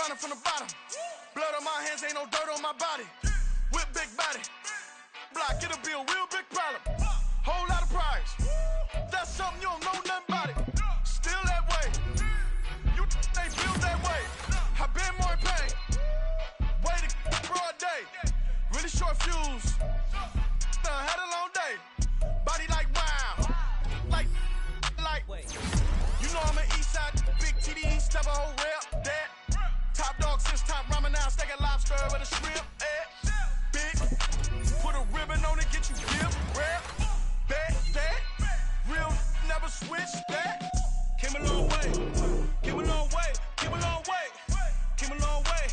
Grinding from the bottom. Blood on my hands, ain't no dirt on my body. Whip big body. Block, it'll be a real big problem. Whole lot of prize. That's something you don't know nothing about it. Still that way. You ain't feel that way. I been more in pain. Way to broad day. Really short fuse. Had a long day. Body like wow. Like. You know I'm an east side. Big TDE, step a whole rep. That. Top dog since top ramen now. Steak a lobster with a shrimp. Big. Put a ribbon on it, get you gift. Rap. Bet that. Real never switch that. Came a long way. Came a long way. Came a long way. Came a long way.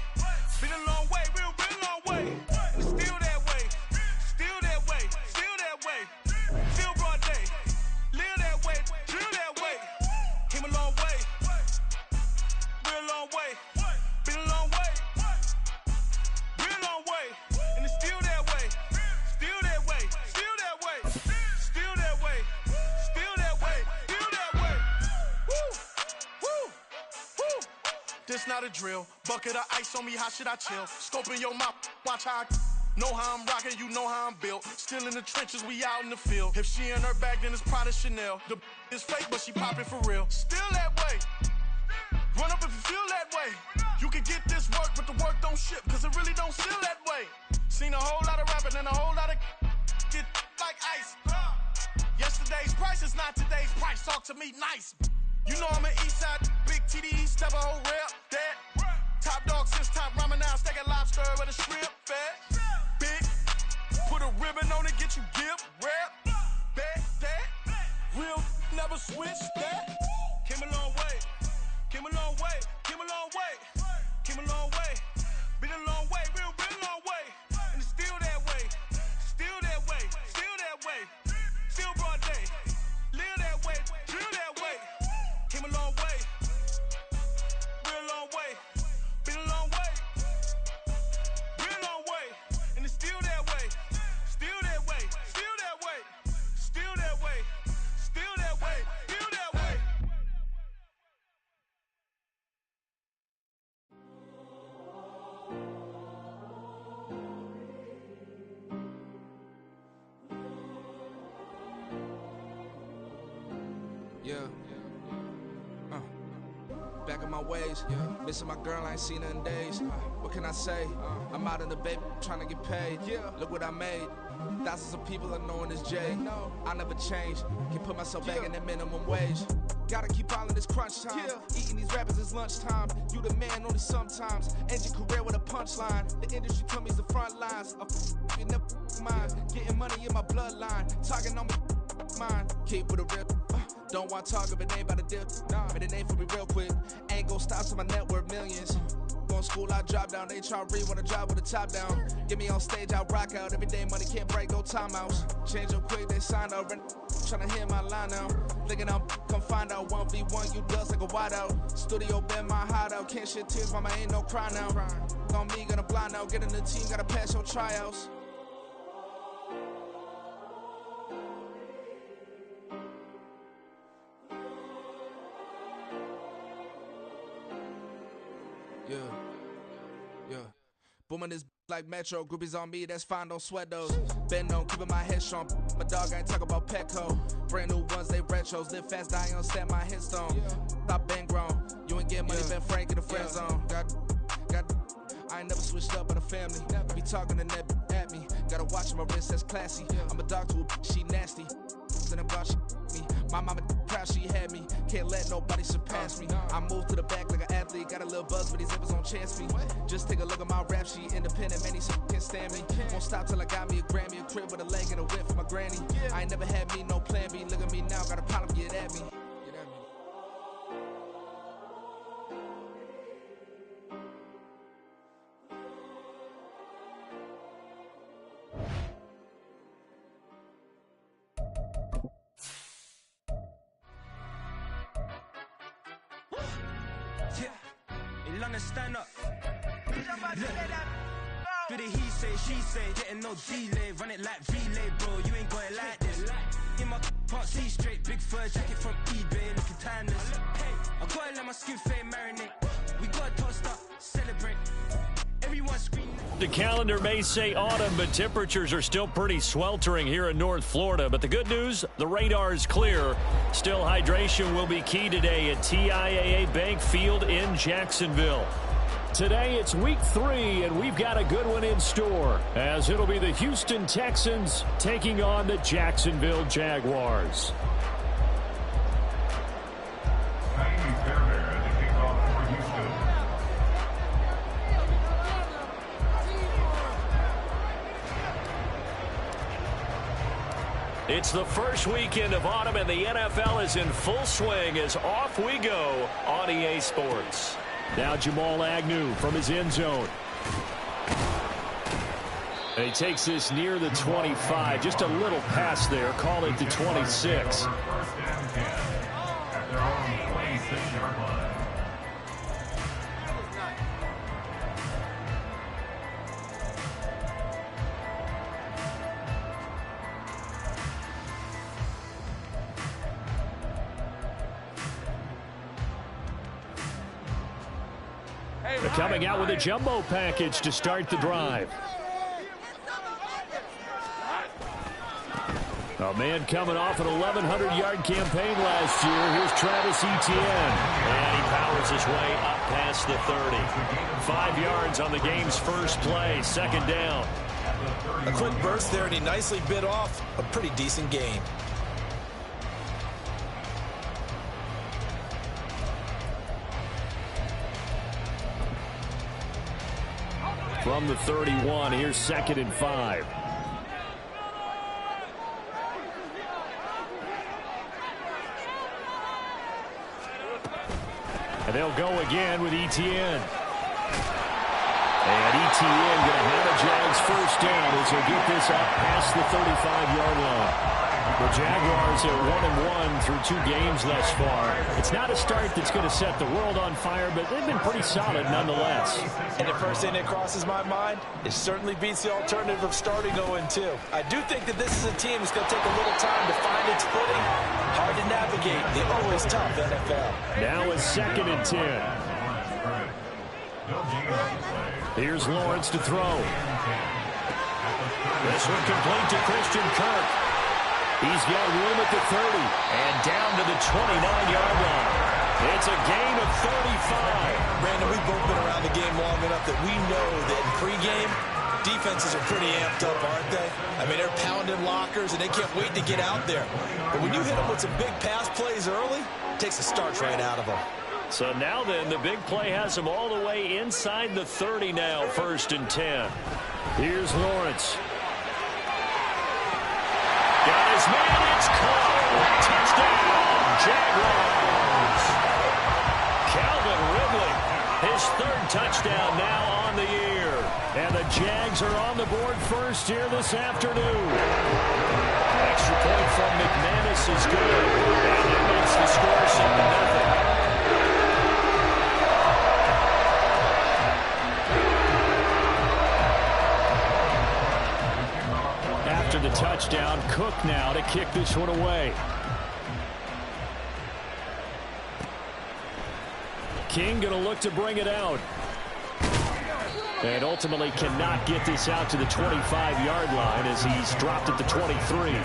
Been a long way. Real long way. And it's still that way. Still that way. Still that way. Still broad day. Live that way. Drill that way. Came a long way. Real long way. Been a long way. Real long way. And it's still that way. Still that way. Still that way. Still that way. Still that way. Still that way. Woo. Woo. Woo. This not a drill. Bucket of ice on me, how should I chill? Scoping your mouth, watch how I know how I'm rocking, you know how I'm built. Still in the trenches, we out in the field. If she in her bag, then it's Prada Chanel. The is fake, but she popping for real. Still that way. Run up if you feel that way. You can get this work, but the work don't ship, cause it really don't feel that way. Seen a whole lot of rapping and a whole lot of get like ice. Yesterday's price is not today's price. Talk to me nice. You know I'm an east side, big TDE, step a whole rep. That. Top dog since top ramen now. Steak a lobster with a shrimp. Fat. Big. Put a ribbon on it, get you gift. Rap. Bet that. Real never switch that. Came a long way. Came a long way. Came a long way. Came a long way. Been a long way. Real long way. And it's still that way. Still that way. Still that way. Still broad day. Live that way. Drill that way. Came a long way. Real long way. Been a long way. Real long way. And it's still that way. Still that way. Still that way. Still that way. Still that way. Still that way. Yeah. Back in my ways, missing my girl, I ain't seen her in days. What can I say? I'm out in the baby, trying to get paid. Look what I made. Thousands of people are knowing this Jay. I never change. Can put myself back in the minimum wage. Gotta keep all in this crunch time. Eating these rappers is lunchtime. You the man only sometimes. End your career with a punchline. The industry told me it's the front lines. You never mind. Getting money in my bloodline. Talking on me mine. Keep with a real. Don't want to talk if it ain't about a deal. But it ain't for me real quick. Ain't gon' stop till my net worth millions. Going school, I drop down. They try to read when I drive with the top down. Get me on stage, I rock out. Every day money can't break, no timeouts. Change up quick, they sign up. Tryna hear my line now. Thinking I'm come find out 1v1, you dust like a wideout. Studio been my hideout. Can't shed tears, mama ain't no cry now. On me, gonna blind out. Get in the team, gotta pass your tryouts. Yeah. Booming this like Metro, groupies on me, that's fine, don't sweat those. Been on, keeping my head strong. My dog ain't talk about Petco. Brand new ones, they retros. Live fast, die on set, my headstone. Stop been grown. You ain't getting money, been frank in the friend zone. I ain't never switched up on the family. Be talking to that at me. Gotta watch my wrist, that's classy. I'm a dog to a she nasty. And I'm God, she me. My mama proud she had me. Can't let nobody surpass me. I move to the back like an athlete. Got a little buzz for these zippers on chance me. Just take a look at my rap sheet. Independent, man, these can't stand me. Won't stop till I got me a Grammy. A crib with a leg and a whip for my granny. I ain't never had me, no plan B. Look at me now, got a problem, get at me. London, stand up. Look. Do the he say, she say, getting no delay. Run it like relay, bro, you ain't got it like this. In my can't see straight, big fur jacket from eBay, looking timeless. I gotta let my skin fade marinate. We got tossed up, celebrate. Everyone screaming. The calendar may say autumn, but temperatures are still pretty sweltering here in North Florida. But the good news, the radar is clear. Still, hydration will be key today at TIAA Bank Field in Jacksonville. Today, it's week 3, and we've got a good one in store, as it'll be the Houston Texans taking on the Jacksonville Jaguars. It's the first weekend of autumn, and the NFL is in full swing as off we go on EA Sports. Now Jamal Agnew from his end zone. And he takes this near the 25. Just a little pass there. Call it the 26. Coming out with a jumbo package to start the drive. A man coming off an 1,100-yard campaign last year. Here's Travis Etienne. And he powers his way up past the 30. 5 yards on the game's first play. Second down. A quick burst there, and he nicely bit off a pretty decent gain. From the 31, here's 2nd and 5. And they'll go again with Etienne. And Etienne going to have a Jags first down as he'll get this up past the 35-yard line. The Jaguars are 1-1 through 2 games thus far. It's not a start that's going to set the world on fire, but they've been pretty solid nonetheless. And the first thing that crosses my mind, it certainly beats the alternative of starting 0-2. I do think that this is a team that's going to take a little time to find its footing. Hard to navigate the always tough NFL. Now it's 2nd and 10. Here's Lawrence to throw. This one complete to Christian Kirk. He's got room at the 30 and down to the 29-yard line. It's a gain of 35. Brandon, we've both been around the game long enough that we know that in pregame, defenses are pretty amped up, aren't they? I mean, they're pounding lockers, and they can't wait to get out there. But when you hit them with some big pass plays early, it takes the starch right out of them. So now then, the big play has them all the way inside the 30 now, 1st and 10. Here's Lawrence. Got his man, it's caught. Touchdown, Jaguars. Calvin Ridley, his 3rd touchdown now on the year. And the Jags are on the board first here this afternoon. Extra point from McManus is good. And it makes the score 7-0. After the touchdown, Cook now to kick this one away. King going to look to bring it out. And ultimately cannot get this out to the 25-yard line as he's dropped at the 23.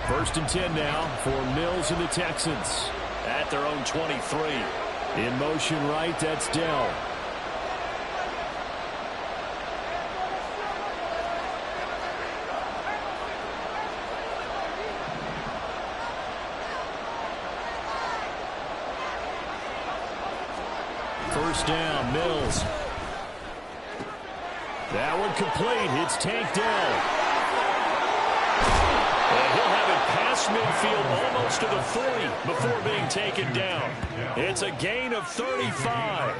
First and 10 now for Mills and the Texans at their own 23. In motion right, that's Dell. First down, Mills. That one complete. It's Tank Dell. And he'll have it past midfield almost to the 40 before being taken down. It's a gain of 35.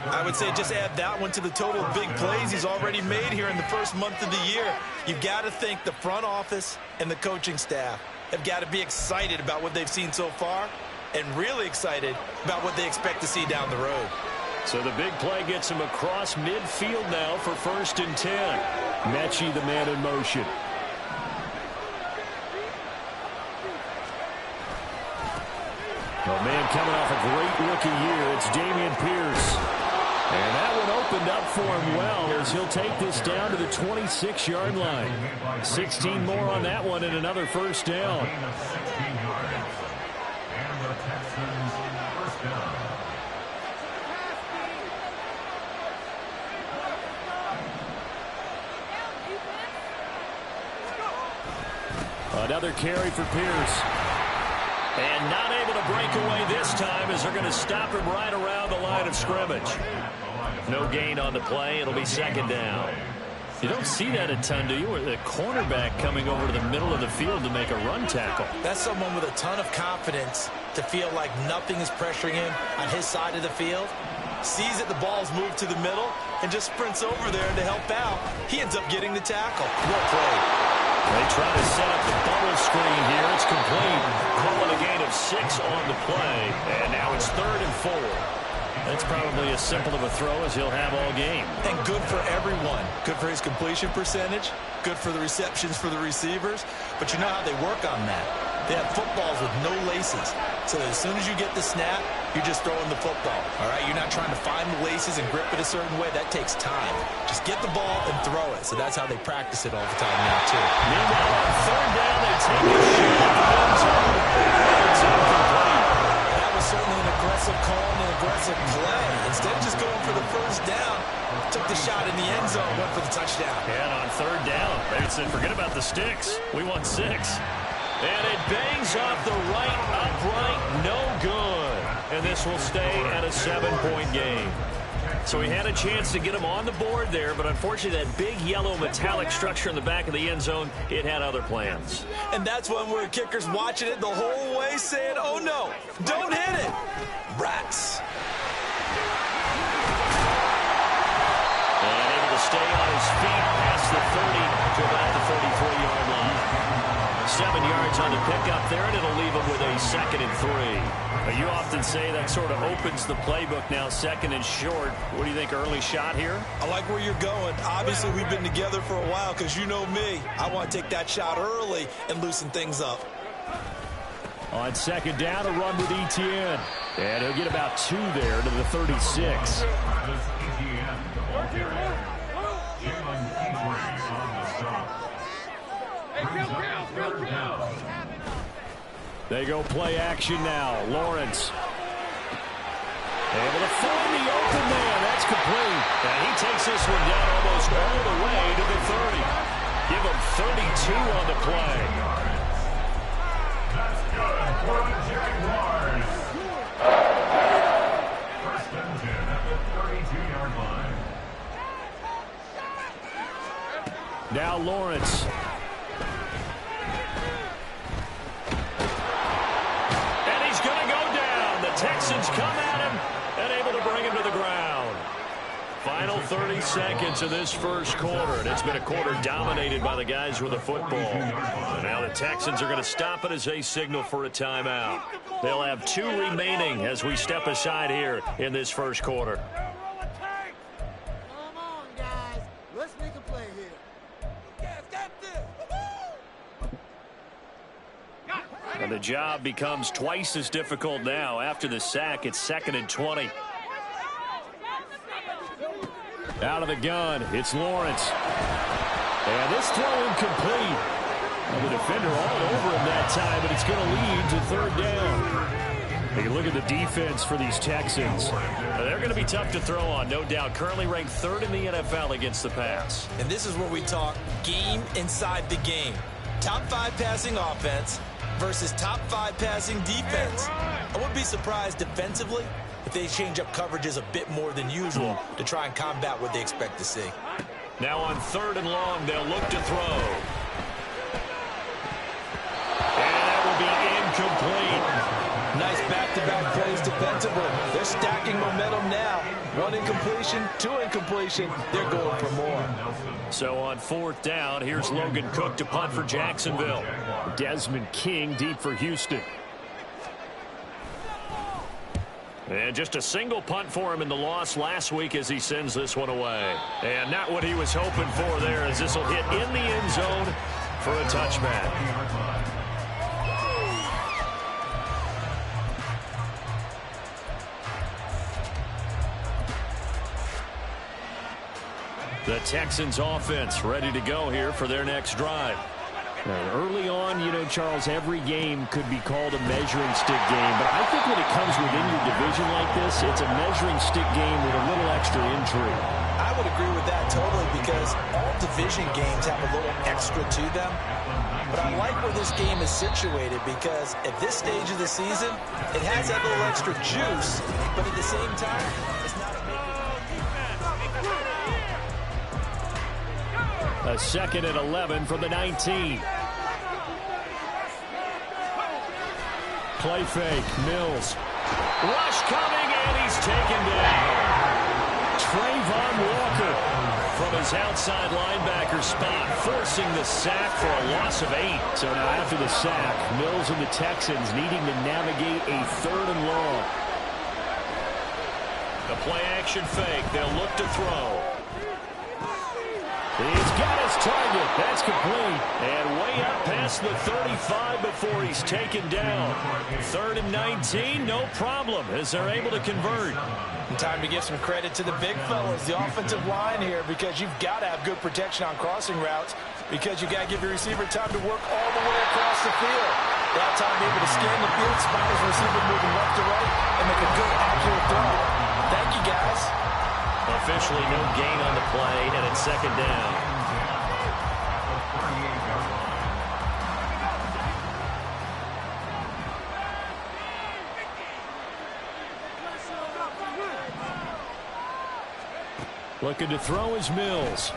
I would say just add that one to the total of big plays he's already made here in the first month of the year. You've got to think the front office and the coaching staff have got to be excited about what they've seen so far and really excited about what they expect to see down the road. So the big play gets him across midfield now for 1st and 10. Mechie, the man in motion. Oh, man, coming off a great rookie year, it's Dameon Pierce. And that one opened up for him well as he'll take this down to the 26-yard line. 16 more on that one and another 1st down. Another carry for Pierce. And not able to break away this time as they're going to stop him right around the line of scrimmage. No gain on the play. It'll be 2nd down. You don't see that a ton, do you? Or the cornerback coming over to the middle of the field to make a run tackle. That's someone with a ton of confidence to feel like nothing is pressuring him on his side of the field. Sees that the ball's moved to the middle and just sprints over there to help out. He ends up getting the tackle. Well played. They try to set up the bubble screen here. It's complete. Calling a gain of 6 on the play. And now it's 3rd and 4. That's probably as simple of a throw as he'll have all game. And good for everyone. Good for his completion percentage. Good for the receptions for the receivers. But you know how they work on that. They have footballs with no laces. So that as soon as you get the snap, you're just throwing the football. All right? You're not trying to find the laces and grip it a certain way. That takes time. Just get the ball and throw it. So that's how they practice it all the time now, too. Meanwhile, on 3rd down, they take a shot at the end zone. It's incomplete. That was certainly an aggressive call and an aggressive play. Instead of just going for the 1st down, took the shot in the end zone, went for the touchdown. And on 3rd down, they said, forget about the sticks. We want 6. And it bangs off the right upright, no good. And this will stay at a 7-point game. So he had a chance to get him on the board there, but unfortunately that big yellow metallic structure in the back of the end zone, it had other plans. And that's when we're kickers watching it the whole way saying, oh no, don't hit it. Rats. And able to stay on his feet past the 30 to about the 33-yard line. 7 yards on the pickup there, and it'll leave him with a 2nd and 3. You often say that sort of opens the playbook now, 2nd and short. What do you think, early shot here? I like where you're going. Obviously, we've been together for a while because you know me. I want to take that shot early and loosen things up. On 2nd down, a run with Etienne. And he'll get about 2 there to the 36. They go play action now. Lawrence. Able to find the open man. That's complete. And he takes this one down almost all the way to the 30. Give him 32 on the play. That's good for the Jaguars. 1st and 10 at the 32-yard line. Now Lawrence. Texans come at him and able to bring him to the ground. Final 30 seconds of this 1st quarter, and it's been a quarter dominated by the guys with the football. And now the Texans are going to stop it as they signal for a timeout. They'll have 2 remaining as we step aside here in this 1st quarter. Come on, guys. Let's make a play here. Yes, got this. And the job becomes twice as difficult now. After the sack, it's 2nd and 20. Out of the gun, it's Lawrence. And this throw incomplete. Well, the defender all over him that time, but it's going to lead to 3rd down. Take a look at the defense for these Texans. They're going to be tough to throw on, no doubt. Currently ranked 3rd in the NFL against the pass. And this is where we talk game inside the game. Top 5 passing offense versus top 5 passing defense. I wouldn't be surprised defensively if they change up coverages a bit more than usual to try and combat what they expect to see. Now on 3rd and long, they'll look to throw. And that will be incomplete. Nice back-to-back plays defensively. They're stacking momentum now. 1 incompletion, 2 incompletion. They're going for more. So on 4th down, here's Logan Cook to punt for Jacksonville. Desmond King deep for Houston. And just a single punt for him in the loss last week as he sends this one away. And not what he was hoping for there, as this will hit in the end zone for a touchback. The Texans offense ready to go here for their next drive. Early on, Charles, every game could be called a measuring stick game. But I think when it comes within your division like this, it's a measuring stick game with a little extra intrigue. I would agree with that totally, because all division games have a little extra to them. But I like where this game is situated, because at this stage of the season, it has that little extra juice, but at the same time, it's not a A 2nd and 11 from the 19. Play fake, Mills. Rush coming, and he's taken down. Trayvon Walker from his outside linebacker spot, forcing the sack for a loss of 8. So now after the sack, Mills and the Texans needing to navigate a 3rd and long. The play action fake, they'll look to throw. He's got his target. That's complete. And way up past the 35 before he's taken down. 3rd and 19, no problem, as they're able to convert. Time to give some credit to the big fellas, the offensive line here, because you've got to have good protection on crossing routes, because you've got to give your receiver time to work all the way across the field. That time able to scan the field, spot his receiver moving left to right, and make a good, accurate throw. Thank you, guys. Officially no gain on the play, and it's 2nd down. Looking to throw is Mills.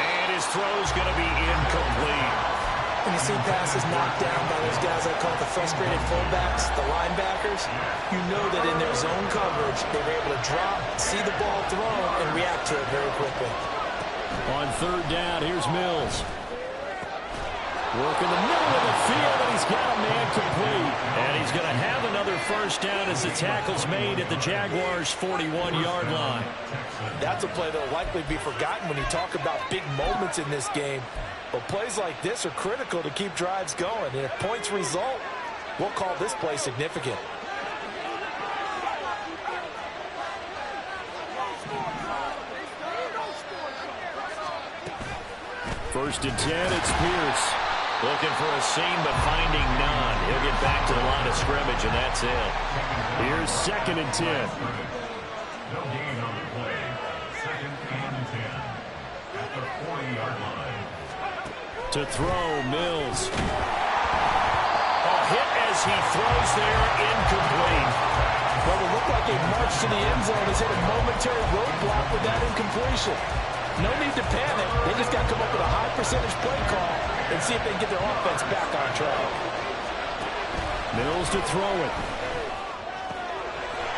And his throw's going to be incomplete. When you see passes knocked down by those guys I call the frustrated fullbacks, the linebackers, you know that in their zone coverage, they were able to drop, see the ball thrown, and react to it very quickly. On 3rd down, here's Mills. Work in the middle of the field, and he's got a man complete. And he's going to have another 1st down as the tackle's made at the Jaguars' 41-yard line. That's a play that will likely be forgotten when you talk about big moments in this game. But plays like this are critical to keep drives going. And if points result, we'll call this play significant. First and 10, it's Pierce. Looking for a seam, but finding none. He'll get back to the line of scrimmage, and that's it. Here's 2nd and 10. No gain on the play. 2nd and 10 at the 40-yard line. To throw, Mills. A hit as he throws there, incomplete. Well, it looked like a march to the end zone has hit a momentary roadblock with that incompletion. No need to panic. They just got to come up with a high percentage play call and see if they can get their offense back on track. Mills to throw it.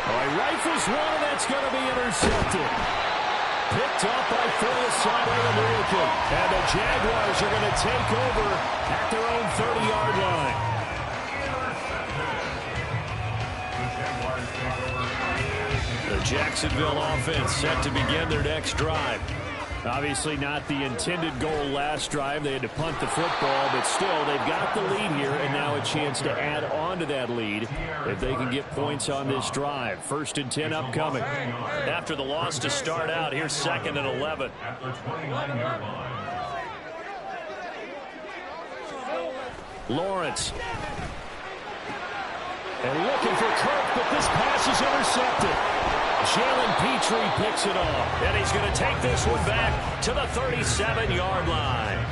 Oh, he rifles one, and that's going to be intercepted. Picked up by Phillips-Side American. And the Jaguars are going to take over at their own 30-yard line. The Jacksonville offense set to begin their next drive. Obviously not the intended goal last drive. They had to punt the football, but still they've got the lead here, and now a chance to add on to that lead if they can get points on this drive. 1st and 10 upcoming. After the loss to start out, here's 2nd and 11. Lawrence. And looking for Kirk, but this pass is intercepted. Jalen Petrie picks it off. And he's going to take this one back to the 37-yard line.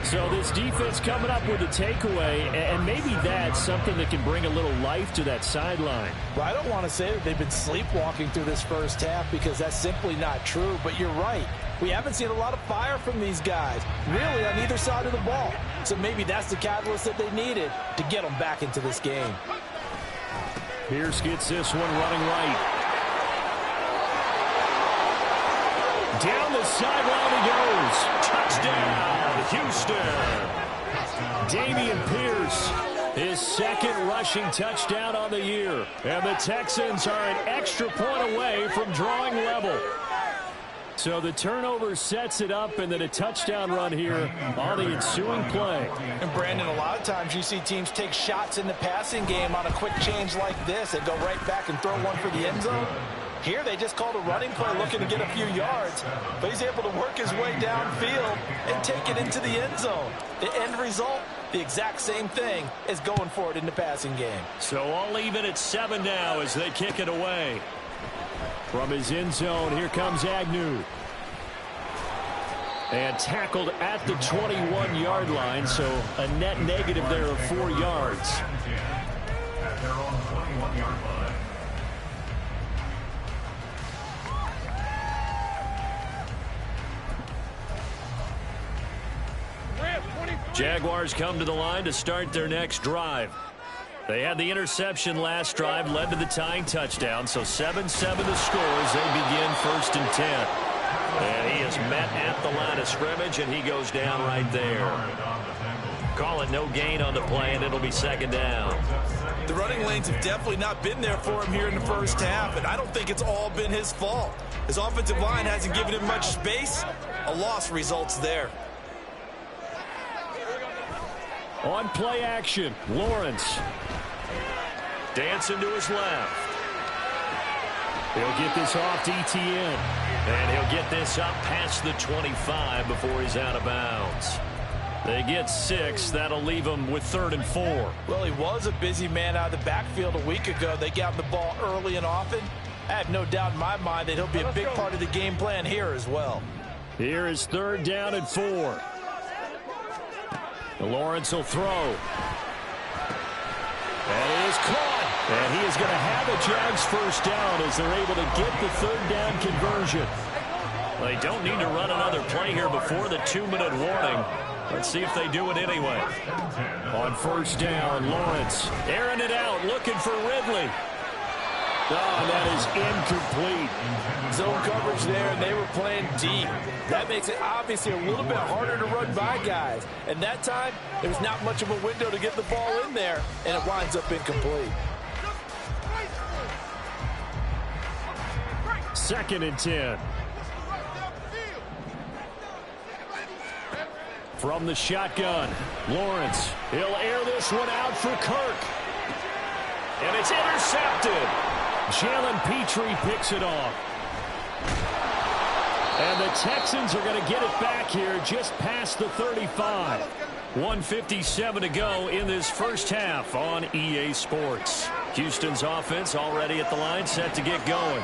So this defense coming up with a takeaway, and maybe that's something that can bring a little life to that sideline. Well, I don't want to say that they've been sleepwalking through this first half, because that's simply not true. But you're right. We haven't seen a lot of fire from these guys, really, on either side of the ball. So maybe that's the catalyst that they needed to get them back into this game. Pierce gets this one running right. Down the sideline he goes. Touchdown, Houston. Dameon Pierce His second rushing touchdown on the year. And the Texans are an extra point away from drawing level. So the turnover sets it up, and then a touchdown run here on the ensuing play. And Brandon, a lot of times you see teams take shots in the passing game on a quick change like this. They go right back and throw one for the end zone. Here they just called a running play looking to get a few yards, but he's able to work his way downfield and take it into the end zone. The end result, the exact same thing as going for it in the passing game. So all even at 7 now as they kick it away. From his end zone, here comes Agnew. And tackled at the 21-yard line, so a net negative there of 4 yards. At their own 21-yard line. Jaguars come to the line to start their next drive. They had the interception last drive, led to the tying touchdown, so 7-7 the score as they begin 1st and 10. And he is met at the line of scrimmage, and he goes down right there. Call it no gain on the play, and it'll be 2nd down. The running lanes have definitely not been there for him here in the first half, and I don't think it's all been his fault. His offensive line hasn't given him much space. A loss results there. On play action, Lawrence. Dancing to his left. He'll get this off to Etienne. And he'll get this up past the 25 before he's out of bounds. They get 6. That'll leave him with 3rd and 4. Well, he was a busy man out of the backfield a week ago. They got him the ball early and often. I have no doubt in my mind that he'll be a big part of the game plan here as well. Here is 3rd down and 4. Lawrence will throw. And it is caught. And he is going to have a Jags 1st down as they're able to get the 3rd down conversion. They don't need to run another play here before the 2-minute warning. Let's see if they do it anyway. On 1st down, Lawrence airing it out, looking for Ridley. Oh, that is incomplete. Zone coverage there, and they were playing deep. That makes it obviously a little bit harder to run by guys. And that time, there's not much of a window to get the ball in there, and it winds up incomplete. 2nd and 10. From the shotgun, Lawrence. He'll air this one out for Kirk. And it's intercepted. Jalen Petrie picks it off. And the Texans are going to get it back here just past the 35. 1:57 to go in this first half on EA Sports. Houston's offense already at the line, set to get going.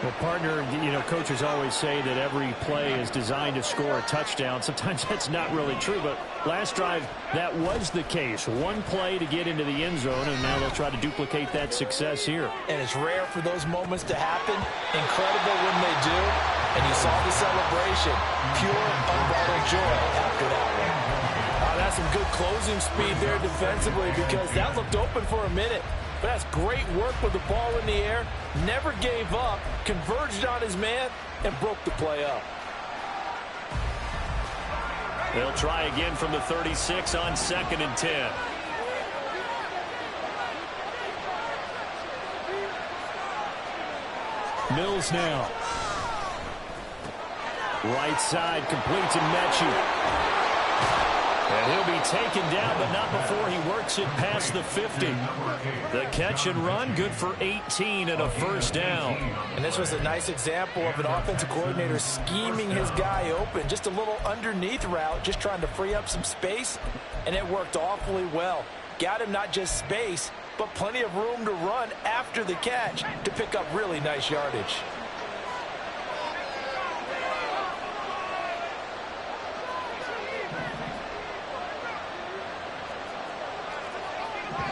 Well, partner, you know, coaches always say that every play is designed to score a touchdown. Sometimes that's not really true, but last drive, that was the case. One play to get into the end zone, and now they'll try to duplicate that success here. And it's rare for those moments to happen. Incredible when they do. And you saw the celebration. Pure, unbridled joy after that one. That's some good closing speed there defensively because that looked open for a minute. But that's great work with the ball in the air. Never gave up, converged on his man, and broke the play up. They'll try again from the 36 on 2nd and 10. Mills now. Right side completes and Mechie. And he'll be taken down, but not before he works it past the 50. The catch and run, good for 18 and a 1st down. And this was a nice example of an offensive coordinator scheming his guy open. Just a little underneath route, just trying to free up some space, and it worked awfully well. Got him not just space, but plenty of room to run after the catch to pick up really nice yardage.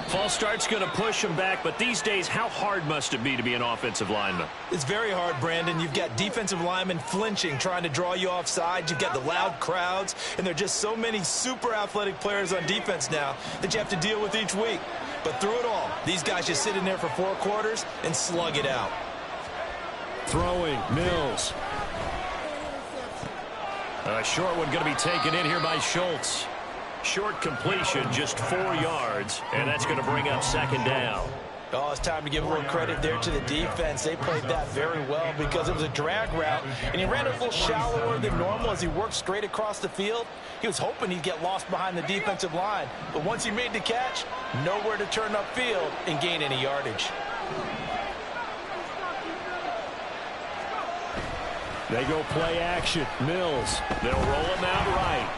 False start's going to push him back, but these days, how hard must it be to be an offensive lineman? It's very hard, Brandon. You've got defensive linemen flinching, trying to draw you off side. You've got the loud crowds, and there are just so many super athletic players on defense now that you have to deal with each week. But through it all, these guys just sit in there for 4 quarters and slug it out. Throwing, Mills. A short one going to be taken in here by Schultz. Short completion, just 4 yards, and that's going to bring up second down. Oh, it's time to give a little credit there to the defense. They played that very well because it was a drag route, and he ran it a little shallower than normal as he worked straight across the field. He was hoping he'd get lost behind the defensive line, but once he made the catch, nowhere to turn upfield and gain any yardage. They go play action. Mills. They'll roll him out right.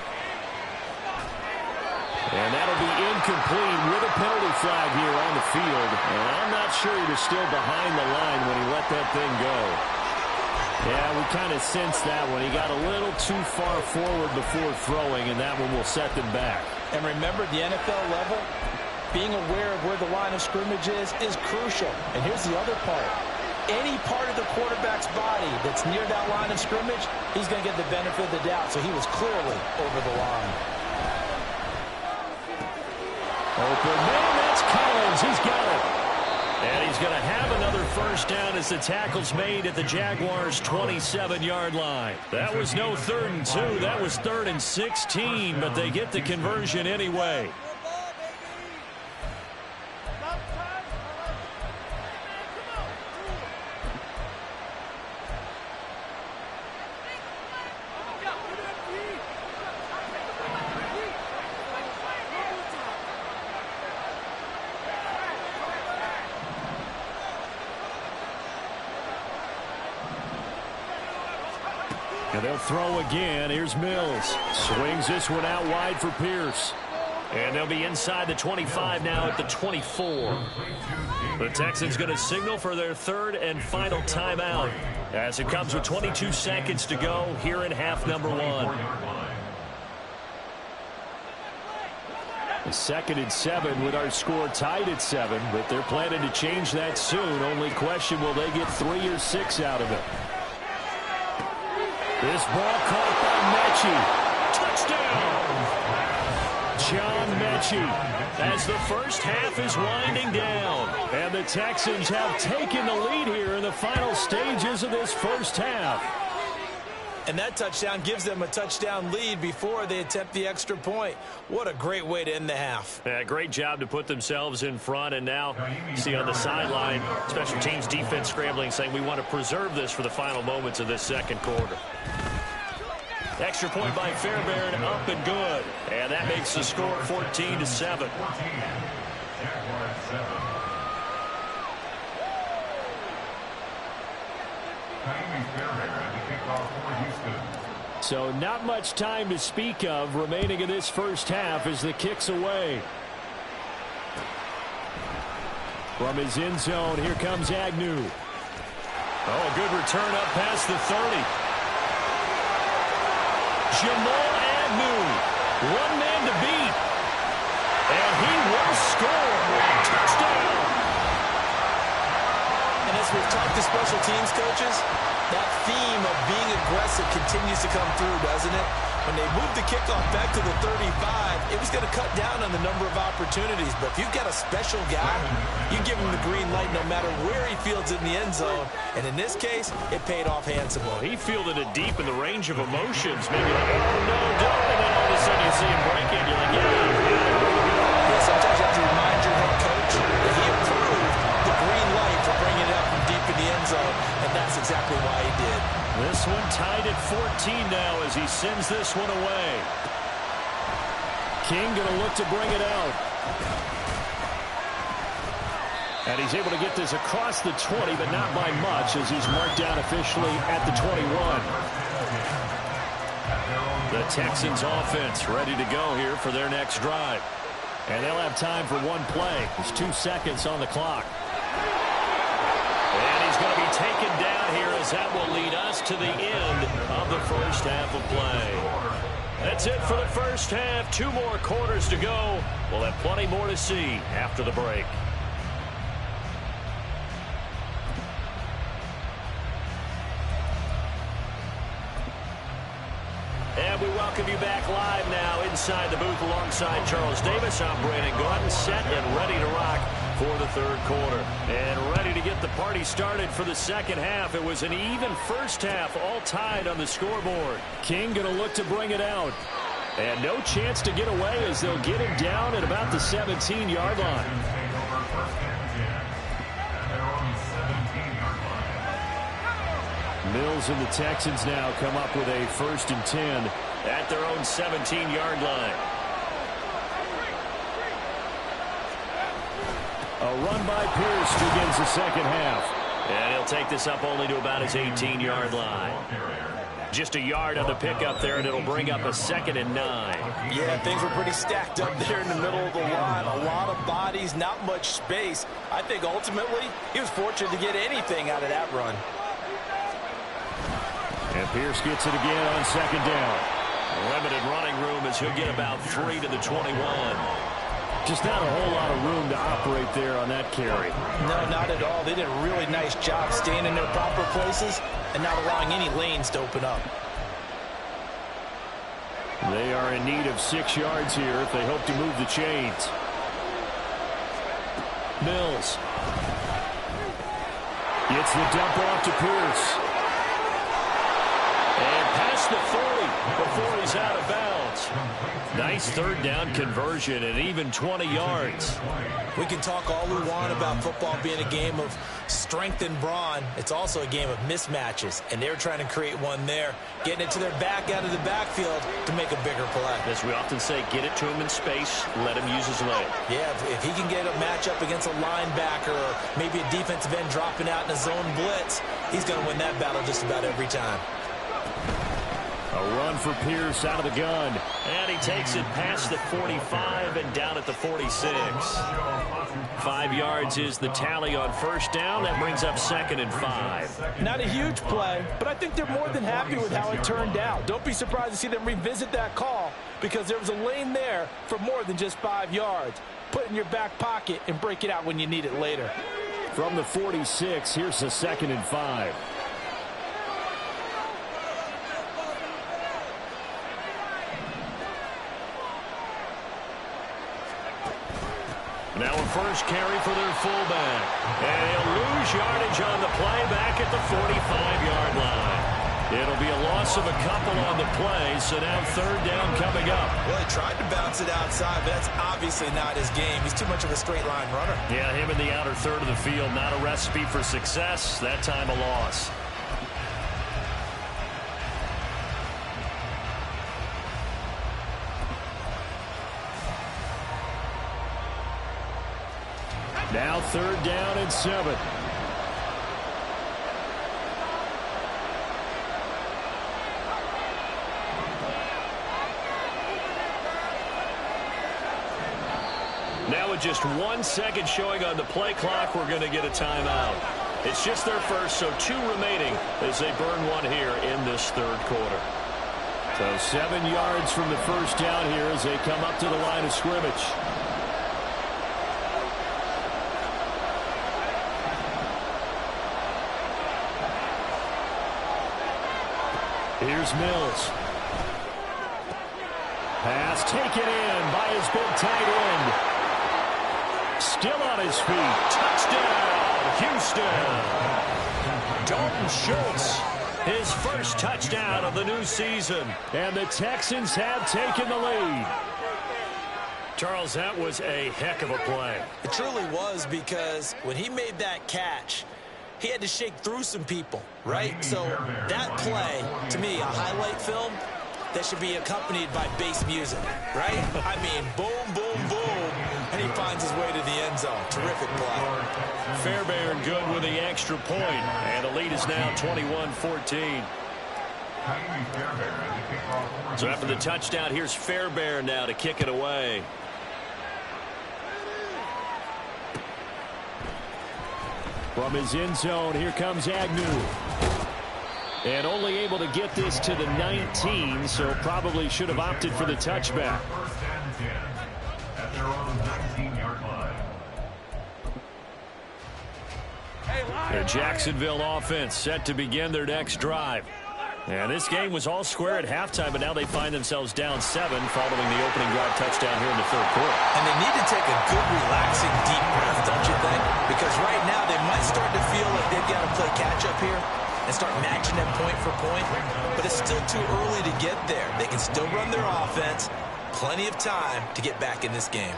And that'll be incomplete with a penalty flag here on the field. And I'm not sure he was still behind the line when he let that thing go. Yeah, we kind of sensed that one. He got a little too far forward before throwing, and that one will set them back. And remember, the NFL level, being aware of where the line of scrimmage is crucial. And here's the other part. Any part of the quarterback's body that's near that line of scrimmage, he's going to get the benefit of the doubt. So he was clearly over the line. Open man, that's Collins. He's got it. And he's going to have another first down as the tackle's made at the Jaguars' 27-yard line. That was no 3rd and 2. That was 3rd and 16, but they get the conversion anyway. And they'll throw again. Here's Mills. Swings this one out wide for Pierce. And they'll be inside the 25 now at the 24. The Texans going to signal for their 3rd and final timeout as it comes with 22 seconds to go here in half number 1. The 2nd and 7 with our score tied at 7, but they're planning to change that soon. Only question, will they get 3 or 6 out of it? This ball caught by Mechie. Touchdown! John Mechie as the first half is winding down. And the Texans have taken the lead here in the final stages of this first half. And that touchdown gives them a touchdown lead before they attempt the extra point. What a great way to end the half. Yeah, great job to put themselves in front. And now you see on the sideline, special teams defense scrambling, saying we want to preserve this for the final moments of this second quarter. Extra point by Fairbairn, up and good. And that makes the score 14-7. So not much time to speak of remaining in this first half as the kick's away. From his end zone, here comes Agnew. Oh, a good return up past the 30. Jamal Agnew, one man to beat. And he will score. Touchdown. And as we've talked to special teams coaches, that theme of being aggressive continues to come through, doesn't it? When they moved the kickoff back to the 35, it was going to cut down on the number of opportunities. But if you've got a special guy, you give him the green light no matter where he fields it in the end zone. And in this case, it paid off handsomely. Well, he fielded it deep in the range of emotions. Maybe like, oh, no, don't. And then all of a sudden you see him break it. You're like, yeah, sometimes you have to remind your head coach that he approved the green light for bringing it up from deep in the end zone. And that's exactly why he did. This one tied at 14 now as he sends this one away. King going to look to bring it out. And he's able to get this across the 20, but not by much as he's marked down officially at the 21. The Texans offense ready to go here for their next drive. And they'll have time for one play. There's 2 seconds on the clock. And he's going to be taken down here as that will lead us to the end of the first half of play. That's it for the first half. 2 more quarters to go. We'll have plenty more to see after the break. And we welcome you back live now inside the booth alongside Charles Davis. I'm Brandon Gordon, set and ready to rock for the third quarter. And ready to get the party started for the second half. It was an even first half, all tied on the scoreboard. King going to look to bring it out. And no chance to get away as they'll get him down at about the 17-yard line. Mills and the Texans now come up with a 1st and 10 at their own 17-yard line. A run by Pierce begins the second half. And he'll take this up only to about his 18-yard line. Just a yard on the pickup there, and it'll bring up a 2nd and 9. Yeah, things were pretty stacked up there in the middle of the line. A lot of bodies, not much space. I think ultimately he was fortunate to get anything out of that run. And Pierce gets it again on 2nd down. Limited running room as he'll get about 3 to the 21. Just not a whole lot of room to operate there on that carry. No, not at all. They did a really nice job staying in their proper places and not allowing any lanes to open up. They are in need of 6 yards here if they hope to move the chains. Mills gets the dump off to Pierce. And past the 40 before he's out of bounds. Nice 3rd down conversion and even 20 yards. We can talk all we want about football being a game of strength and brawn. It's also a game of mismatches, and they're trying to create one there, getting it to their back out of the backfield to make a bigger play. As we often say, get it to him in space, let him use his leg. Yeah, if he can get a matchup against a linebacker or maybe a defensive end dropping out in a zone blitz, he's going to win that battle just about every time. A run for Pierce out of the gun. And he takes it past the 45 and down at the 46. 5 yards is the tally on 1st down. That brings up 2nd and 5. Not a huge play, but I think they're more than happy with how it turned out. Don't be surprised to see them revisit that call because there was a lane there for more than just 5 yards. Put it in your back pocket and break it out when you need it later. From the 46, here's the 2nd and 5. Now a first carry for their fullback. And he'll lose yardage on the play back at the 45-yard line. It'll be a loss of a couple on the play, so now 3rd down coming up. Well, he tried to bounce it outside, but that's obviously not his game. He's too much of a straight-line runner. Yeah, him in the outer 3rd of the field, not a recipe for success. That time a loss. Now 3rd down and 7. Now with just 1 second showing on the play clock, we're going to get a timeout. It's just their first, so 2 remaining as they burn 1 here in this 3rd quarter. So 7 yards from the 1st down here as they come up to the line of scrimmage. Here's Mills. Pass taken in by his big tight end. Still on his feet. Touchdown, Houston. Dalton Schultz, his first touchdown of the new season. And the Texans have taken the lead. Charles, that was a heck of a play. It truly was, because when he made that catch, he had to shake through some people, right? So that play, to me, a highlight film that should be accompanied by bass music, right? I mean, boom, boom, boom, and he finds his way to the end zone. Terrific play. Fairbairn good with the extra point, and the lead is now 21-14. So after the touchdown, here's Fairbairn now to kick it away. From his end zone, here comes Agnew. And only able to get this to the 19, so probably should have opted for the touchback. The Jacksonville offense set to begin their next drive. And this game was all square at halftime, but now they find themselves down 7 following the opening drive touchdown here in the 3rd quarter. And they need to take a good, relaxing, deep breath, don't you think? Because right now they might start to feel like they've got to play catch-up here. and start matching them point for point, but it's still too early to get there. They can still run their offense. Plenty of time to get back in this game.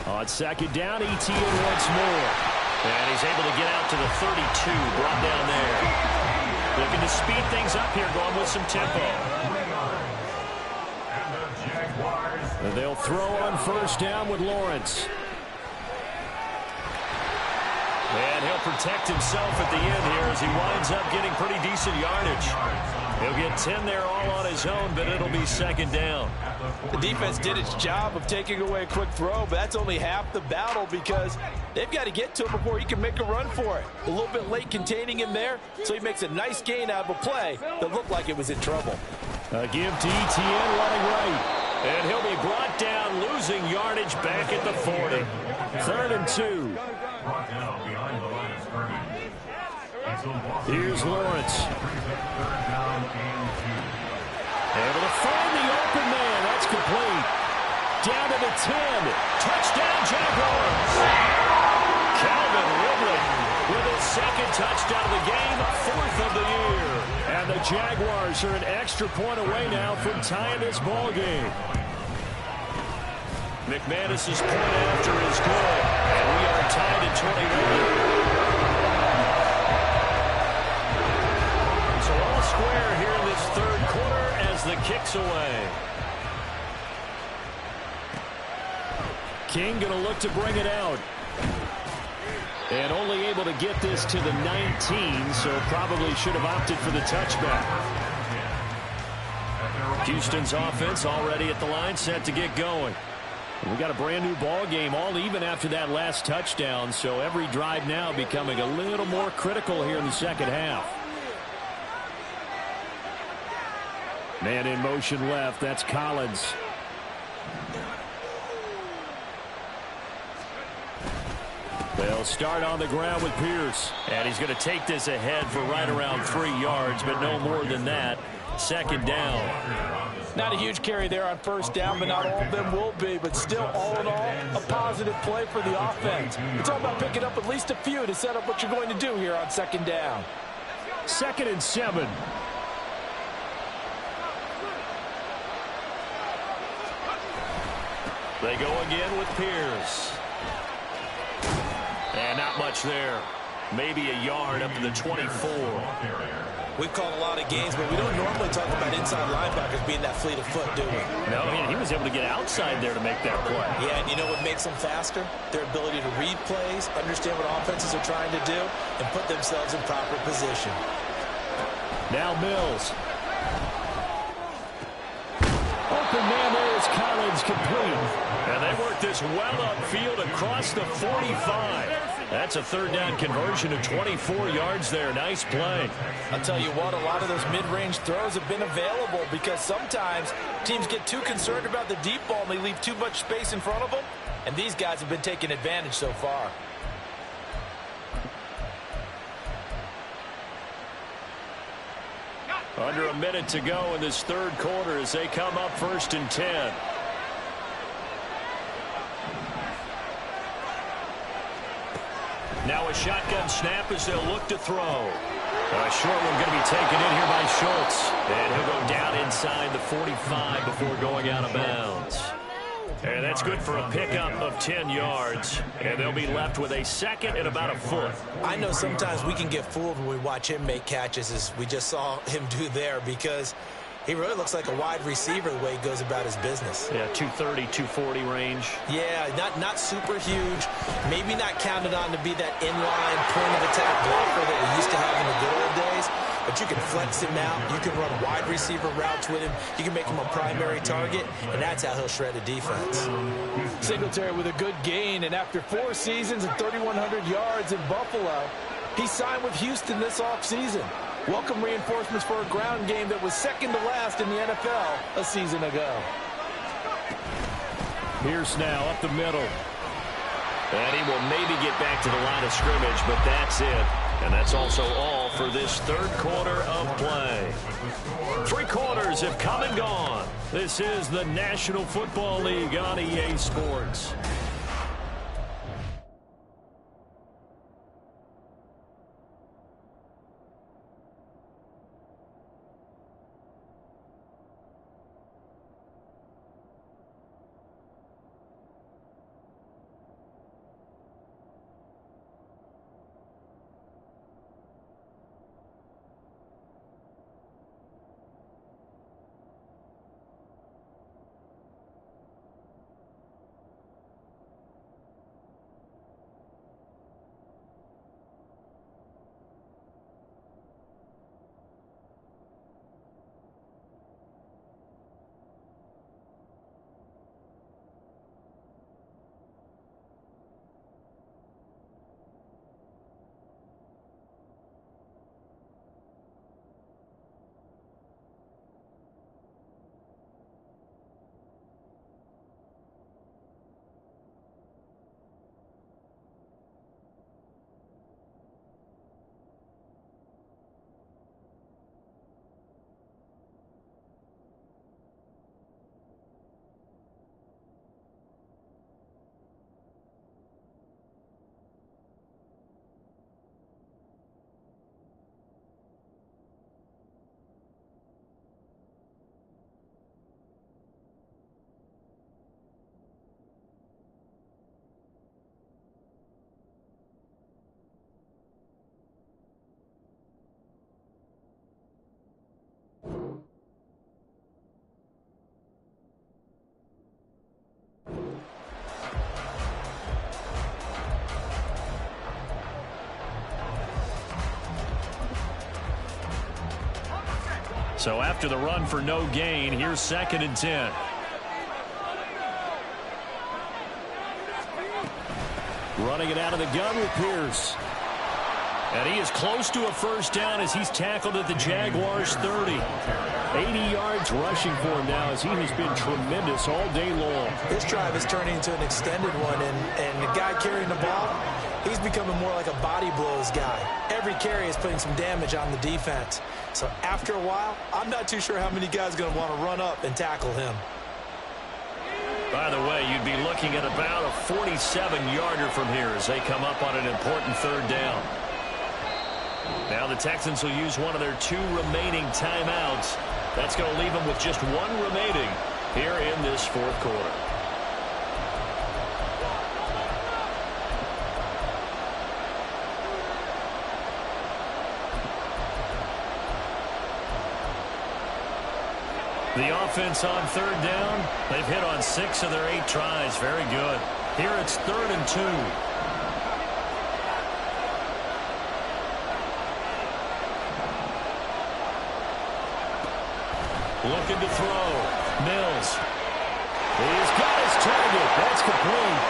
On second down, ETN once more. And he's able to get out to the 32, brought down there. Looking to speed things up here, going with some tempo. And they'll throw on first down with Lawrence. And he'll protect himself at the end here as he winds up getting pretty decent yardage. He'll get 10 there all on his own, but it'll be second down. The defense did its job of taking away a quick throw, but that's only half the battle because they've got to get to him before he can make a run for it. A little bit late containing him there, so he makes a nice gain out of a play that looked like it was in trouble. A give to ETN running right. And he'll be brought down, losing yardage back at the 40. 3rd and 2. Brought down behind the line of scrimmage. Here's Lawrence. Third down and 2. Able to find the open man. That's complete. Down to the 10. Touchdown, Jaguars. Calvin Ridley with his second touchdown of the game, 4th of the year. And the Jaguars are an extra point away now from tying this ball game. McManus's point after is good. And we are tied at 21. So all square here in this 3rd quarter as the kick's away. King going to look to bring it out. And only able to get this to the 19, so probably should have opted for the touchback. Houston's offense already at the line, set to get going. We got a brand new ball game, all even after that last touchdown, so every drive now becoming a little more critical here in the second half. Man in motion left, that's Collins. They'll start on the ground with Pierce. And he's going to take this ahead for right around 3 yards, but no more than that. Second down. Not a huge carry there on first down, but not all of them will be. But still, all in all, a positive play for the offense. It's all about picking up at least a few to set up what you're going to do here on second down. 2nd and 7. They go again with Pierce. And not much there. Maybe a yard up to the 24. We've called a lot of games, but we don't normally talk about inside linebackers being that fleet of foot, do we? No, I mean, he was able to get outside there to make that play. Yeah, and you know what makes them faster? Their ability to read plays, understand what offenses are trying to do, and put themselves in proper position. Now Mills. Open man there is Collins, complete. And they work this well upfield across the 45. That's a 3rd down conversion of 24 yards there. Nice play. I'll tell you what, a lot of those mid-range throws have been available because sometimes teams get too concerned about the deep ball and they leave too much space in front of them. And these guys have been taking advantage so far. Under a minute to go in this 3rd quarter as they come up 1st and 10. Now a shotgun snap as they'll look to throw. A short one going to be taken in here by Schultz. And he'll go down inside the 45 before going out of bounds. And that's good for a pickup of 10 yards. And they'll be left with a 2nd and about a foot. I know sometimes we can get fooled when we watch him make catches, as we just saw him do there, because he really looks like a wide receiver the way he goes about his business. Yeah, 230, 240 range. Yeah, not super huge. Maybe not counted on to be that inline point-of-attack blocker that we used to have in the good old days. But you can flex him out. You can run wide receiver routes with him. You can make him a primary target, and that's how he'll shred a defense. Singletary with a good gain, and after 4 seasons and 3,100 yards in Buffalo, he signed with Houston this offseason. Welcome reinforcements for a ground game that was 2nd to last in the NFL a season ago. Pierce now up the middle. And he will maybe get back to the line of scrimmage, but that's it. And that's also all for this 3rd quarter of play. 3 quarters have come and gone. This is the National Football League on EA Sports. So after the run for no gain, here's 2nd and 10. Running it out of the gun with Pierce. And he is close to a first down as he's tackled at the Jaguars' 30. 80 yards rushing for him now as he has been tremendous all day long. This drive is turning into an extended one, and the guy carrying the ball, he's becoming more like a body blows guy. Every carry is putting some damage on the defense. So after a while, I'm not too sure how many guys are going to want to run up and tackle him. By the way, you'd be looking at about a 47-yarder from here as they come up on an important 3rd down. Now the Texans will use one of their 2 remaining timeouts. That's going to leave them with just 1 remaining here in this 4th quarter. The offense on 3rd down, they've hit on 6 of their 8 tries. Very good. Here it's 3rd and 2. Looking to throw. Mills. He's got his target. That's complete.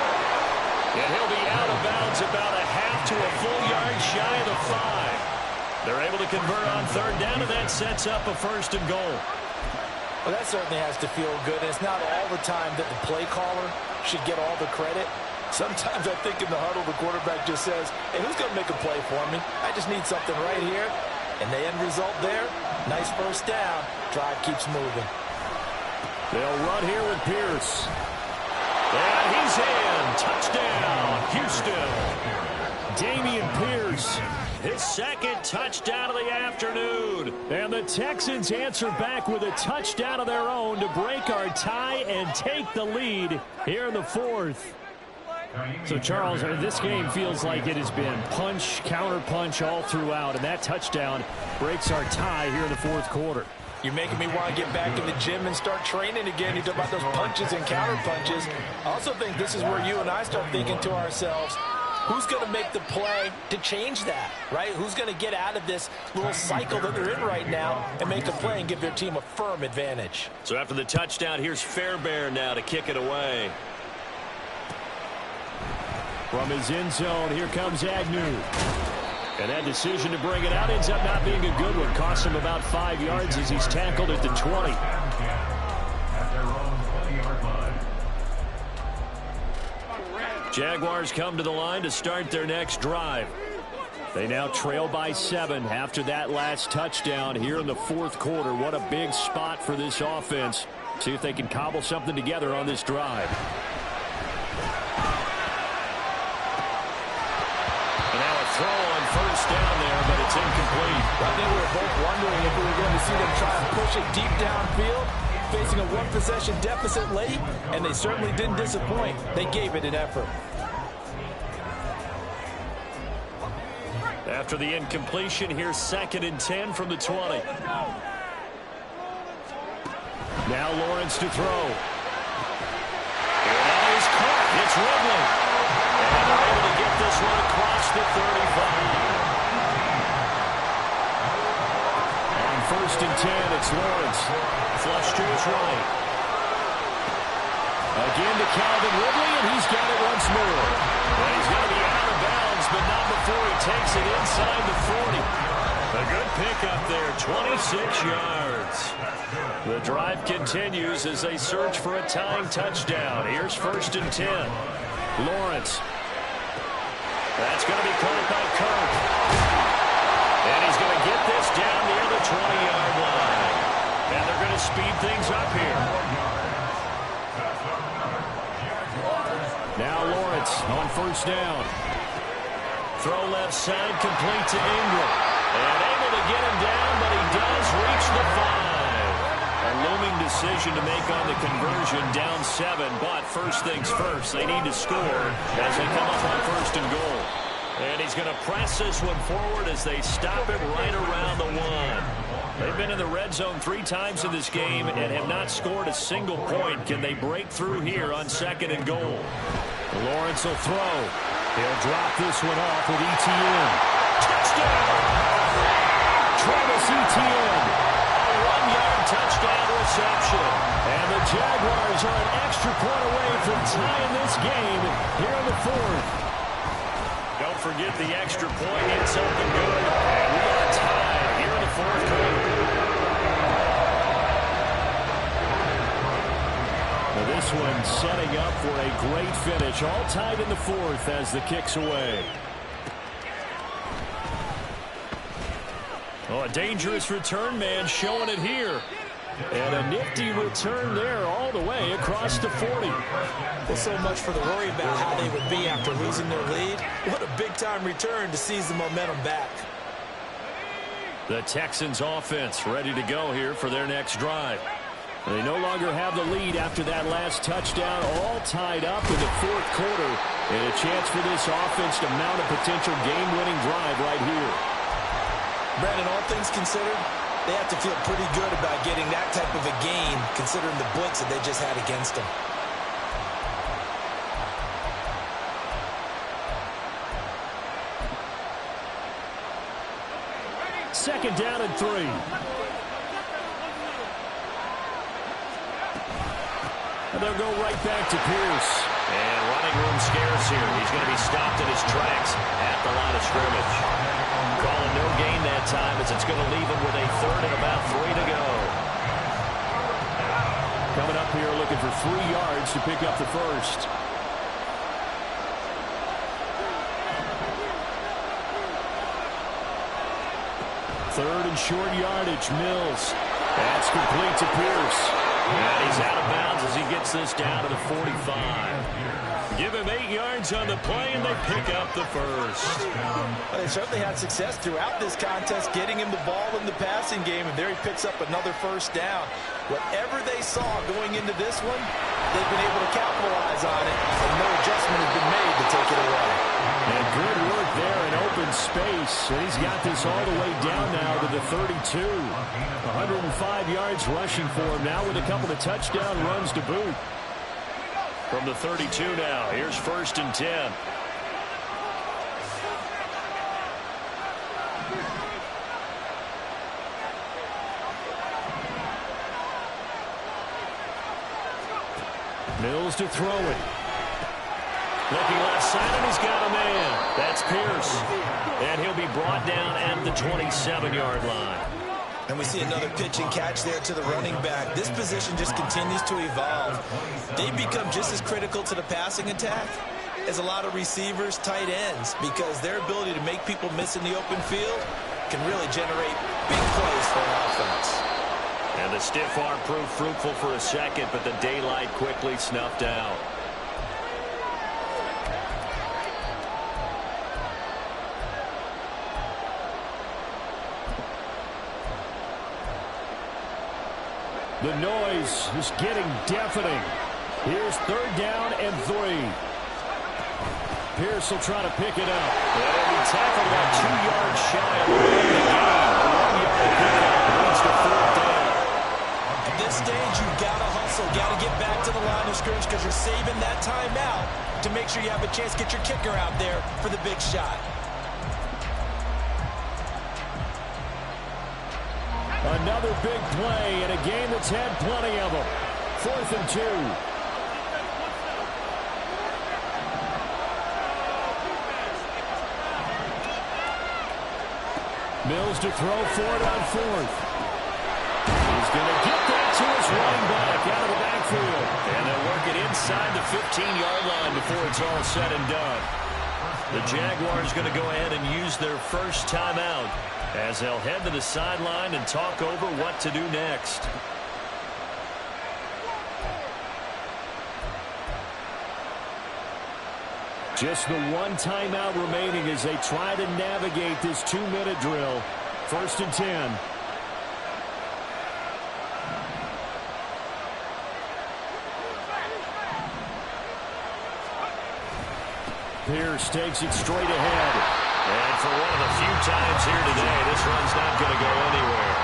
And he'll be out of bounds about a half to a full yard shy of the 5. They're able to convert on 3rd down, and that sets up a 1st and goal. Well, that certainly has to feel good. And it's not all the time that the play caller should get all the credit. Sometimes I think in the huddle, the quarterback just says, hey, who's going to make a play for me? I just need something right here. And the end result there, nice first down. Drive keeps moving. They'll run here with Pierce. And he's in. Touchdown, Houston. Damian Pierce, his 2nd touchdown of the afternoon. And the Texans answer back with a touchdown of their own to break our tie and take the lead here in the 4th. So, Charles, this game feels like it has been punch, counter-punch all throughout, and that touchdown breaks our tie here in the 4th quarter. You're making me want to get back in the gym and start training again. You talk about those punches and counter-punches. I also think this is where you and I start thinking to ourselves, who's going to make the play to change that, right? Who's going to get out of this little cycle that they're in right now and make a play and give their team a firm advantage? So after the touchdown, here's Fairbairn now to kick it away. From his end zone, here comes Agnew. And that decision to bring it out ends up not being a good one. Costs him about 5 yards as he's tackled at the 20. Jaguars come to the line to start their next drive. They now trail by 7 after that last touchdown here in the 4th quarter. What a big spot for this offense. See if they can cobble something together on this drive. Throw on first down there, but it's incomplete. I think we were both wondering if we were going to see them try and push it deep downfield, facing a 1-possession deficit late, and they certainly didn't disappoint. They gave it an effort. After the incompletion, here's 2nd and 10 from the 20. Now Lawrence to throw. And that is caught. It's Ridley. And they're able to get this one across the 35. On 1st and 10, it's Lawrence. Flush to his right. Again to Calvin Ridley, and he's got it once more. And he's going to be out of bounds, but not before he takes it inside the 40. A good pickup there, 26 yards. The drive continues as they search for a tying touchdown. Here's 1st and 10. Lawrence. That's going to be caught by Kirk. And he's going to get this down near the 20-yard line. And they're going to speed things up here. Now Lawrence on 1st down. Throw left side, complete to Ingram. And able to get him down, but he does reach the 5. A looming decision to make on the conversion, down 7. But first things first, they need to score as they come up on 1st and goal. And he's going to press this one forward as they stop it right around the 1. They've been in the red zone 3 times in this game and have not scored a single point. Can they break through here on 2nd and goal? Lawrence will throw. He'll drop this one off with Etienne. Touchdown! Travis Etienne. A 1 Jaguars are an extra point away from tying this game here in the fourth. Don't forget the extra point hit something good. And we are tied here in the fourth quarter. Now this one setting up for a great finish. All tied in the fourth as the kick's away. Oh, a dangerous return man showing it here. And a nifty return there all the way across the 40. Well, so much for the worry about how they would be after losing their lead. What a big-time return to seize the momentum back. The Texans offense ready to go here for their next drive. They no longer have the lead after that last touchdown, all tied up in the fourth quarter. And a chance for this offense to mount a potential game-winning drive right here. Brandon, all things considered, they have to feel pretty good about getting that type of a gain, considering the blitz that they just had against them. Second down and 3. And they'll go right back to Pierce. And running room scarce here. He's going to be stopped in his tracks at the line of scrimmage. Calling no gain that time as it's going to leave him with a third and about 3 to go. Coming up here looking for 3 yards to pick up the first. Third and short yardage, Mills. That's complete to Pierce. And he's out of bounds as he gets this down to the 45. Give him 8 yards on the play, and they pick up the first. Well, they certainly had success throughout this contest, getting him the ball in the passing game, and there he picks up another first down. Whatever they saw going into this one, they've been able to capitalize on it, and no adjustment has been made to take it away. And good work there in open space. And he's got this all the way down now to the 32. 105 yards rushing for him now with a couple of touchdown runs to boot. From the 32 now, here's first and 10. Mills to throw it. Looking left side, and he's got a man. That's Pierce. And he'll be brought down at the 27-yard line. And we see another pitch and catch there to the running back. This position just continues to evolve. They become just as critical to the passing attack as a lot of receivers, tight ends, because their ability to make people miss in the open field can really generate big plays for an offense. And the stiff arm proved fruitful for a second, but the daylight quickly snuffed out. The noise is getting deafening. Here's third down and 3. Pierce will try to pick it up. And he'll be tackled about 2 yards shy of the gain. A 1-yard pickup leads to fourth down. At this stage, you've got to hustle, got to get back to the line of scrimmage because you're saving that timeout to make sure you have a chance to get your kicker out there for the big shot. Another big play in a game that's had plenty of them. 4th and 2. Mills to throw for it on 4th. He's going to get that to his running back out of the backfield. And they'll work it inside the 15-yard line before it's all said and done. The Jaguars going to go ahead and use their first timeout as they'll head to the sideline and talk over what to do next. Just the one timeout remaining as they try to navigate this 2-minute drill. 1st and 10. Pierce takes it straight ahead. And for one of the few times here today, this run's not going to go anywhere.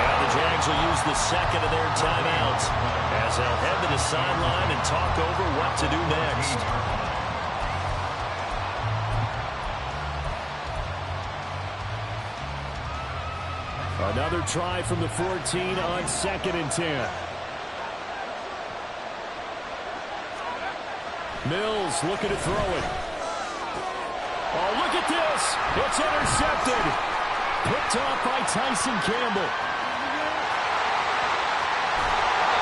Now the Jags will use the second of their timeouts as they'll head to the sideline and talk over what to do next. Another try from the 14 on 2nd and 10. Mills looking to throw it. Oh, look at this. It's intercepted. Picked off by Tyson Campbell.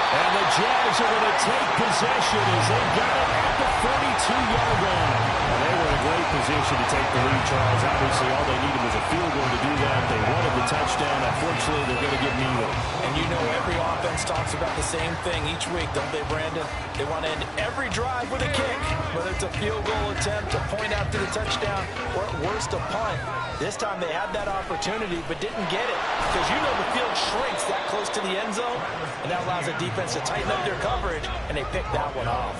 And the Jags are going to take possession as they got it at the 42-yard line. And they were in a great position to take the lead, Charles. Obviously, all they needed was a field goal to do that. They wanted the touchdown. Unfortunately, they're going to get neither. And you know every offense talks about the same thing each week, don't they, Brandon? They want to end every drive with a kick, whether it's a field goal attempt, a point after the touchdown, or at worst a punt. This time they had that opportunity but didn't get it because you know the field shrinks that close to the end zone, and that allows the defense to tighten up their coverage, and they picked that one off.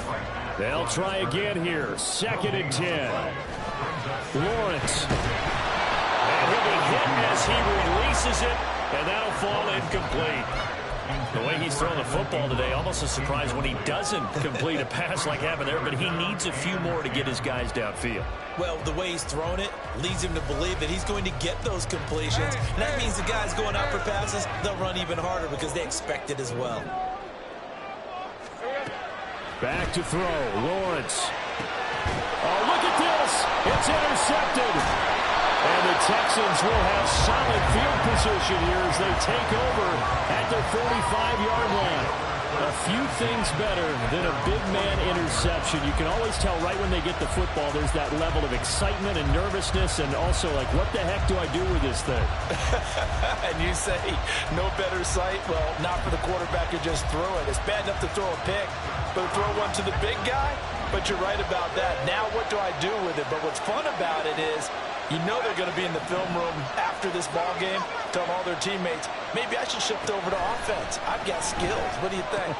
They'll try again here. 2nd and 10. Lawrence. And he'll be hit as he releases it, and that'll fall incomplete. The way he's throwing the football today, almost a surprise when he doesn't complete a pass like happened there, but he needs a few more to get his guys downfield. Well, the way he's thrown it leads him to believe that he's going to get those completions. And that means the guys going out for passes, they'll run even harder because they expect it as well. Back to throw, Lawrence. Oh, look at this. It's intercepted. And the Texans will have solid field position here as they take over at their 45-yard line. A few things better than a big man interception. You can always tell right when they get the football, there's that level of excitement and nervousness, and also like, what the heck do I do with this thing? And you say, no better sight? Well, not for the quarterback who just threw it. It's bad enough to throw a pick, but to throw one to the big guy? But you're right about that. Now what do I do with it? But what's fun about it is, you know they're going to be in the film room after this ball game, telling all their teammates, maybe I should shift over to offense. I've got skills. What do you think?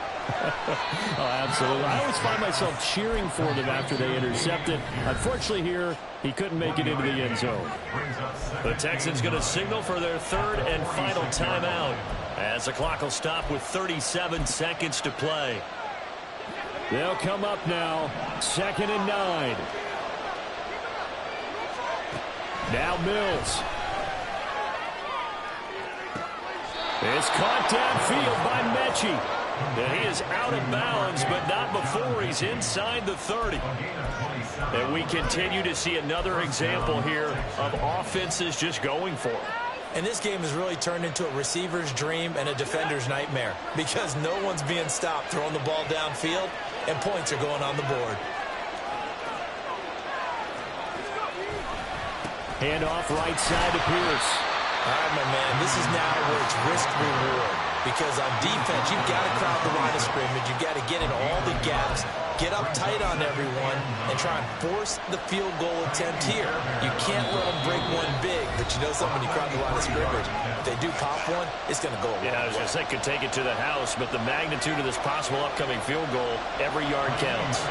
Oh, absolutely. I always find myself cheering for them after they intercepted. Unfortunately here, he couldn't make it into the end zone. The Texans going to signal for their 3rd and final timeout as the clock will stop with 37 seconds to play. They'll come up now, 2nd and 9. Now Mills. It's caught downfield by Mechie. And he is out of bounds, but not before he's inside the 30. And we continue to see another example here of offenses just going for it. And this game has really turned into a receiver's dream and a defender's nightmare because no one's being stopped throwing the ball downfield, and points are going on the board. Hand off right side to Pierce. All right, my man, this is now where it's risk-reward. Because on defense, you've got to crowd the line of scrimmage. You've got to get in all the gaps, get up tight on everyone, and try and force the field goal attempt here. You can't let them break one big, but you know something, when you crowd the line of scrimmage, if they do pop one, it's going to go away. Yeah, I was going to say could take it to the house, but the magnitude of this possible upcoming field goal, every yard counts.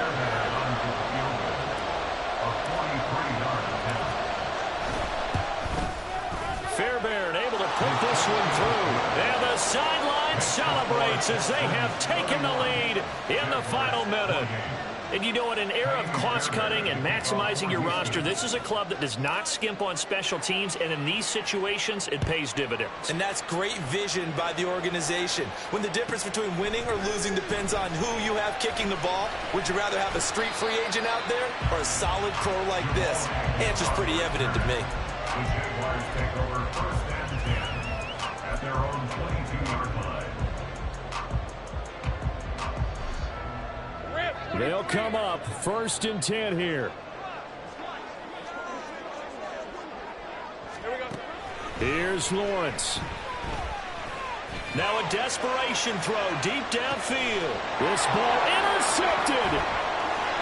Fairbairn able to put this one through. And the sideline celebrates as they have taken the lead in the final minute. And you know, in an era of cost-cutting and maximizing your roster, this is a club that does not skimp on special teams, and in these situations, it pays dividends. And that's great vision by the organization. When the difference between winning or losing depends on who you have kicking the ball, would you rather have a street free agent out there or a solid pro like this? Answer's pretty evident to me. The Jaguars take over 1st and 10 at their own 22-yard line. They'll come up 1st and 10 here. Here's Lawrence. Now a desperation throw deep downfield. This ball intercepted.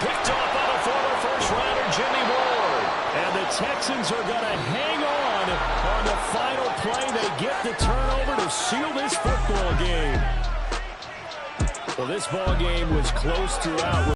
Picked off by the former first-rounder Jimmy Ward. And the Texans are going to hang on the final play. They get the turnover to seal this football game. Well, this ball game was close throughout.